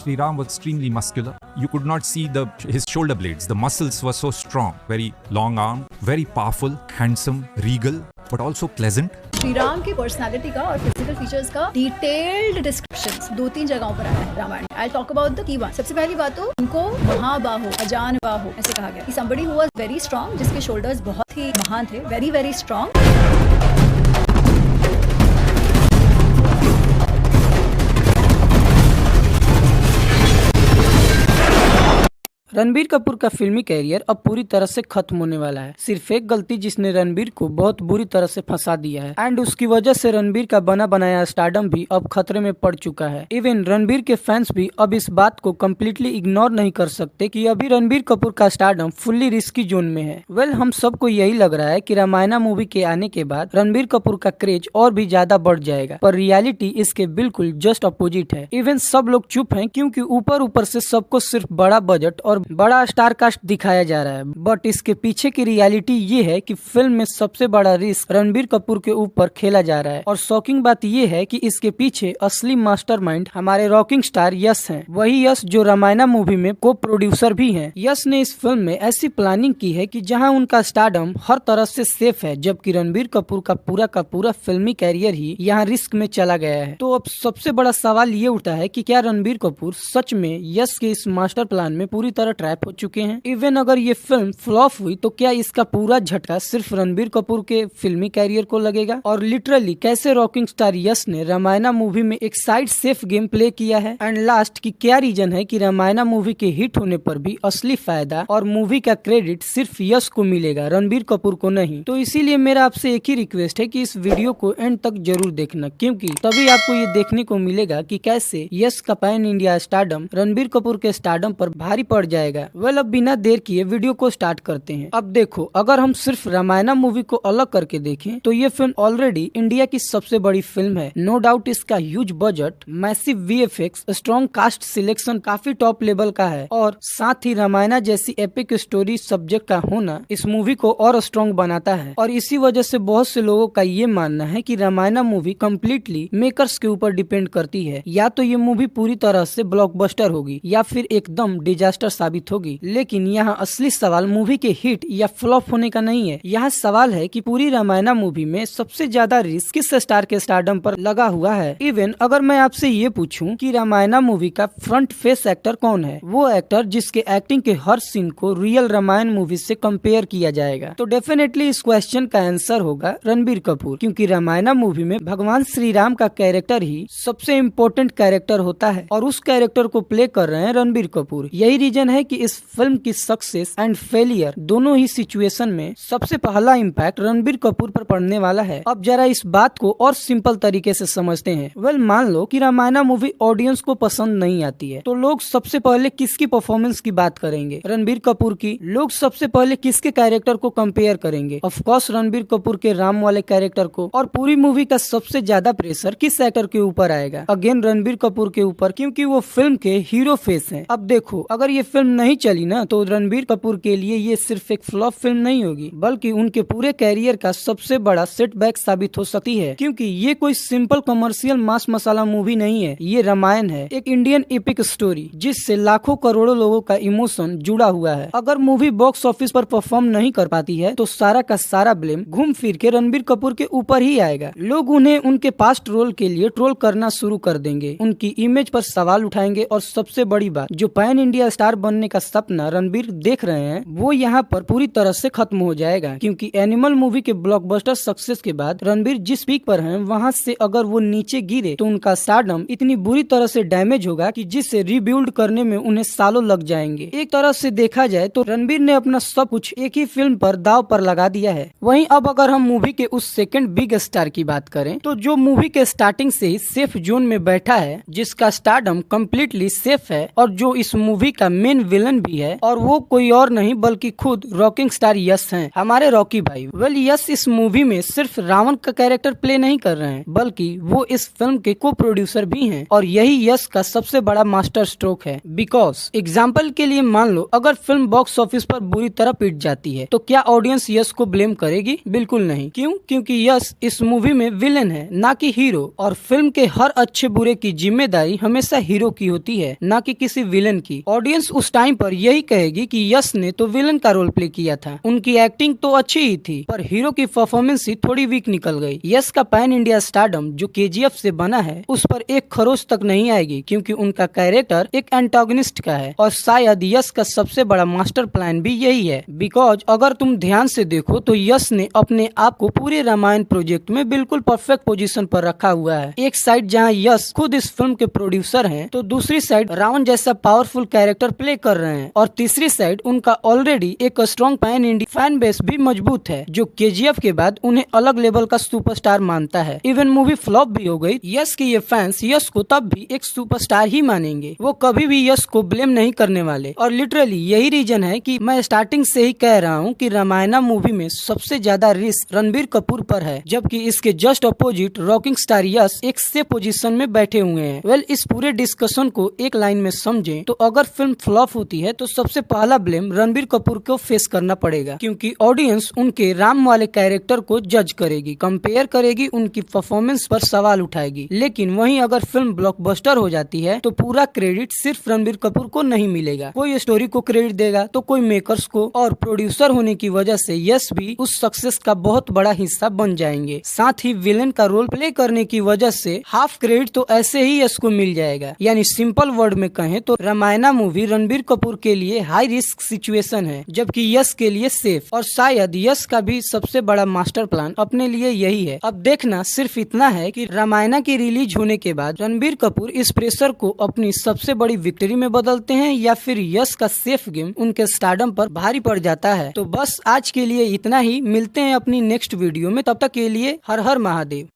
Sriram was extremely muscular. You could not see his shoulder blades. The muscles were so strong. Very long arm, very powerful, handsome, regal, but also pleasant. Shriram की personality का और physical features का detailed descriptions 2-3 जगहों पर आया है Ramayana. I talk about the key one. सबसे पहली बात तो उनको महाबाहो, अजान बाहो ऐसे कहा गया कि somebody who was very strong, जिसके शोल्डर्स बहुत ही महान थे, very very strong. Ranbir Kapoor का फिल्मी कैरियर अब पूरी तरह से खत्म होने वाला है। सिर्फ एक गलती जिसने रणबीर को बहुत बुरी तरह से फंसा दिया है एंड उसकी वजह से रणबीर का बना बनाया स्टारडम भी अब खतरे में पड़ चुका है। इवन रणबीर के फैंस भी अब इस बात को कम्प्लीटली इग्नोर नहीं कर सकते कि अभी रणबीर कपूर का स्टारडम फुल्ली रिस्की जोन में है। वेल, हम सबको यही लग रहा है कि रामायण मूवी के आने के बाद रणबीर कपूर का क्रेज और भी ज्यादा बढ़ जाएगा, पर रियलिटी इसके बिल्कुल जस्ट अपोजिट है। इवन सब लोग चुप हैं क्योंकि ऊपर ऊपर से सबको सिर्फ बड़ा बजट और बड़ा स्टार कास्ट दिखाया जा रहा है, बट इसके पीछे की रियलिटी ये है कि फिल्म में सबसे बड़ा रिस्क रणबीर कपूर के ऊपर खेला जा रहा है। और शॉकिंग बात ये है कि इसके पीछे असली मास्टरमाइंड हमारे रॉकिंग स्टार यश हैं। वही यश जो रामायण मूवी में को प्रोड्यूसर भी हैं। यश ने इस फिल्म में ऐसी प्लानिंग की है कि जहां उनका स्टारडम हर तरह से सेफ है, जबकि रणबीर कपूर का पूरा फिल्मी कैरियर ही यहाँ रिस्क में चला गया है। तो अब सबसे बड़ा सवाल ये उठा है कि क्या रणबीर कपूर सच में यश के इस मास्टर प्लान में पूरी तरह ट्रैप हो चुके हैं। इवन अगर ये फिल्म फ्लॉप हुई तो क्या इसका पूरा झटका सिर्फ रणबीर कपूर के फिल्मी कैरियर को लगेगा? और लिटरली कैसे रॉकिंग स्टार यश ने रामायण मूवी में एक साइड सेफ गेम प्ले किया है? एंड लास्ट की क्या रीजन है कि रामायण मूवी के हिट होने पर भी असली फायदा और मूवी का क्रेडिट सिर्फ यश को मिलेगा, रणबीर कपूर को नहीं? तो इसीलिए मेरा आपसे एक ही रिक्वेस्ट है कि इस वीडियो को एंड तक जरूर देखना, क्योंकि तभी आपको ये देखने को मिलेगा कि कैसे यश का pan India stardom Ranbir Kapoor के स्टारडम पर भारी पड़ जाएगा। वेल, अब बिना देर किए वीडियो को स्टार्ट करते हैं। अब देखो, अगर हम सिर्फ रामायण मूवी को अलग करके देखें तो ये फिल्म ऑलरेडी इंडिया की सबसे बड़ी फिल्म है। नो डाउट इसका huge budget, massive VFX, strong cast selection काफी टॉप लेवल का है और साथ ही रामायण जैसी एपिक स्टोरी सब्जेक्ट का होना इस मूवी को और स्ट्रॉन्ग बनाता है। और इसी वजह से बहुत से लोगों का ये मानना है कि रामायण मूवी कम्प्लीटली मेकर्स के ऊपर डिपेंड करती है। या तो ये मूवी पूरी तरह से ब्लॉकबस्टर होगी या फिर एकदम डिजास्टर साबित होगी। लेकिन यहाँ असली सवाल मूवी के हिट या फ्लॉप होने का नहीं है। यहाँ सवाल है कि पूरी रामायण मूवी में सबसे ज्यादा रिस्क किस स्टार के स्टारडम पर लगा हुआ है। इवन अगर मैं आपसे ये पूछूं कि रामायण मूवी का फ्रंट फेस एक्टर कौन है, वो एक्टर जिसके एक्टिंग के हर सीन को रियल रामायण मूवी से कंपेयर किया जाएगा, तो डेफिनेटली इस क्वेश्चन का आंसर होगा रणबीर कपूर, क्योंकि रामायण मूवी में भगवान श्री राम का कैरेक्टर ही सबसे इम्पोर्टेंट कैरेक्टर होता है और उस कैरेक्टर को प्ले कर रहे हैं रणबीर कपूर। यही रीजन है कि इस फिल्म की सक्सेस एंड फेलियर दोनों ही सिचुएशन में सबसे पहला इम्पैक्ट रणबीर कपूर पर पड़ने वाला है। अब जरा इस बात को और सिंपल तरीके से समझते हैं। वेल, मान लो कि रामायण मूवी ऑडियंस को पसंद नहीं आती है, तो लोग सबसे पहले किसकी परफॉर्मेंस की बात करेंगे? रणबीर कपूर की। लोग सबसे पहले किसके कैरेक्टर को कंपेयर करेंगे? ऑफ कोर्स रणबीर कपूर के राम वाले कैरेक्टर को। और पूरी मूवी का सबसे ज्यादा प्रेशर किस एक्टर के ऊपर आएगा? अगेन रणबीर कपूर के ऊपर, क्योंकि वो फिल्म के हीरो फेस हैं। अब देखो, अगर ये फिल्म नहीं चली ना तो रणबीर कपूर के लिए ये सिर्फ एक फ्लॉप फिल्म नहीं होगी, बल्कि उनके पूरे कैरियर का सबसे बड़ा सेटबैक साबित हो सकती है। क्योंकि ये कोई सिंपल कमर्शियल मास मसाला मूवी नहीं है, ये रामायण है, एक इंडियन एपिक स्टोरी जिससे लाखों करोड़ों लोगों का इमोशन जुड़ा हुआ है। अगर मूवी बॉक्स ऑफिस पर परफॉर्म नहीं कर पाती है तो सारा का सारा ब्लेम घूम फिर के रणबीर कपूर के ऊपर ही आएगा। लोग उन्हें उनके पास्ट रोल के लिए ट्रोल करना शुरू कर देंगे, उनकी इमेज पर सवाल उठाएंगे और सबसे बड़ी बात, जो पैन इंडिया स्टार बनने का सपना रणबीर देख रहे हैं वो यहाँ पर पूरी तरह से खत्म हो जाएगा। क्योंकि एनिमल मूवी के ब्लॉकबस्टर सक्सेस के बाद रणबीर जिस पीक पर हैं वहाँ से अगर वो नीचे गिरे तो उनका स्टारडम इतनी बुरी तरह से डैमेज होगा कि जिससे रिबिल्ड करने में उन्हें सालों लग जाएंगे। एक तरह से देखा जाए तो रणबीर ने अपना सब कुछ एक ही फिल्म पर दाव पर लगा दिया है। वहीं अब अगर हम मूवी के उस सेकंड बिग स्टार की बात करें तो जो मूवी के स्टार्टिंग से ही सेफ जोन में बैठा है, जिसका स्टारडम कम्प्लीटली सेफ है और जो इस मूवी का मेन विलन भी है और वो कोई और नहीं बल्कि खुद रॉकिंग स्टार यश हैं, हमारे रॉकी भाई। वेल यश इस मूवी में सिर्फ रावण का कैरेक्टर प्ले नहीं कर रहे हैं बल्कि वो इस फिल्म के को प्रोड्यूसर भी हैं और यही यश का सबसे बड़ा मास्टर स्ट्रोक है। बिकॉज एग्जाम्पल के लिए मान लो अगर फिल्म बॉक्स ऑफिस पर बुरी तरह पिट जाती है तो क्या ऑडियंस यश को ब्लेम करेगी? बिल्कुल नहीं। क्यों? क्योंकि यश इस मूवी में विलेन है ना कि हीरो, और फिल्म के हर अच्छे बुरे की जिम्मेदारी हमेशा हीरो की होती है ना कि किसी विलेन की। ऑडियंस उस टाइम पर यही कहेगी कि यश ने तो विलेन का रोल प्ले किया था, उनकी एक्टिंग तो अच्छी ही थी पर हीरो की परफॉर्मेंस ही थोड़ी वीक निकल गई। यश का पैन इंडिया स्टारडम जो केजीएफ से बना है उस पर एक खरोच तक नहीं आएगी क्योंकि उनका कैरेक्टर एक एंटागनिस्ट का है और शायद यश का सबसे बड़ा मास्टर प्लान भी यही है। बिकॉज अगर तुम ध्यान से देखो तो यश ने अपने आप को पूरे रामायण प्रोजेक्ट में बिल्कुल परफेक्ट पोजीशन पर रखा हुआ है। एक साइड जहां यश खुद इस फिल्म के प्रोड्यूसर हैं तो दूसरी साइड रावण जैसा पावरफुल कैरेक्टर प्ले कर रहे हैं और तीसरी साइड उनका ऑलरेडी एक strong pan India fan base भी मजबूत है जो केजीएफ के बाद उन्हें अलग लेवल का सुपरस्टार मानता है। इवन मूवी फ्लॉप भी हो गई, यश के ये फैंस यश को तब भी एक सुपरस्टार ही मानेंगे, वो कभी भी यश को ब्लेम नहीं करने वाले। और लिटरली यही रीजन है कि मैं स्टार्टिंग से ही कह रहा हूँ कि रामायणा मूवी में सबसे ज्यादा रिस्क रणबीर कपूर पर है जबकि इसके जस्ट अपोजिट रॉकिंग स्टार यश एक सेफ पोजीशन में बैठे हुए हैं। वेल इस पूरे डिस्कशन को एक लाइन में समझें तो अगर फिल्म फ्लॉप होती है तो सबसे पहला ब्लेम रणबीर कपूर को फेस करना पड़ेगा क्योंकि ऑडियंस उनके राम वाले कैरेक्टर को जज करेगी, कंपेयर करेगी, उनकी परफॉर्मेंस पर सवाल उठाएगी। लेकिन वहीं अगर फिल्म ब्लॉकबस्टर हो जाती है तो पूरा क्रेडिट सिर्फ रणबीर कपूर को नहीं मिलेगा, कोई स्टोरी को क्रेडिट देगा तो कोई मेकर्स को, और प्रोड्यूसर होने की वजह से यश भी उस सक्सेस का बहुत बड़ा हिस्सा बन जाएंगे। साथ ही विलेन का रोल प्ले करने की वजह से हाफ क्रेडिट तो ऐसे ही यश को मिल जाएगा। यानी सिंपल वर्ड में कहें तो रामायणा मूवी रणबीर कपूर के लिए हाई रिस्क सिचुएशन है जबकि यश के लिए सेफ, और शायद यश का भी सबसे बड़ा मास्टर प्लान अपने लिए यही है। अब देखना सिर्फ इतना है कि रामायणा की रिलीज होने के बाद रणबीर कपूर इस प्रेशर को अपनी सबसे बड़ी विक्ट्री में बदलते हैं या फिर यश का सेफ गेम उनके स्टारडम पर भारी पड़ जाता है। तो बस आज के लिए इतना ही, मिलते हैं अपनी नेक्स्ट वीडियो में, तब तक के लिए हर हर महादेव।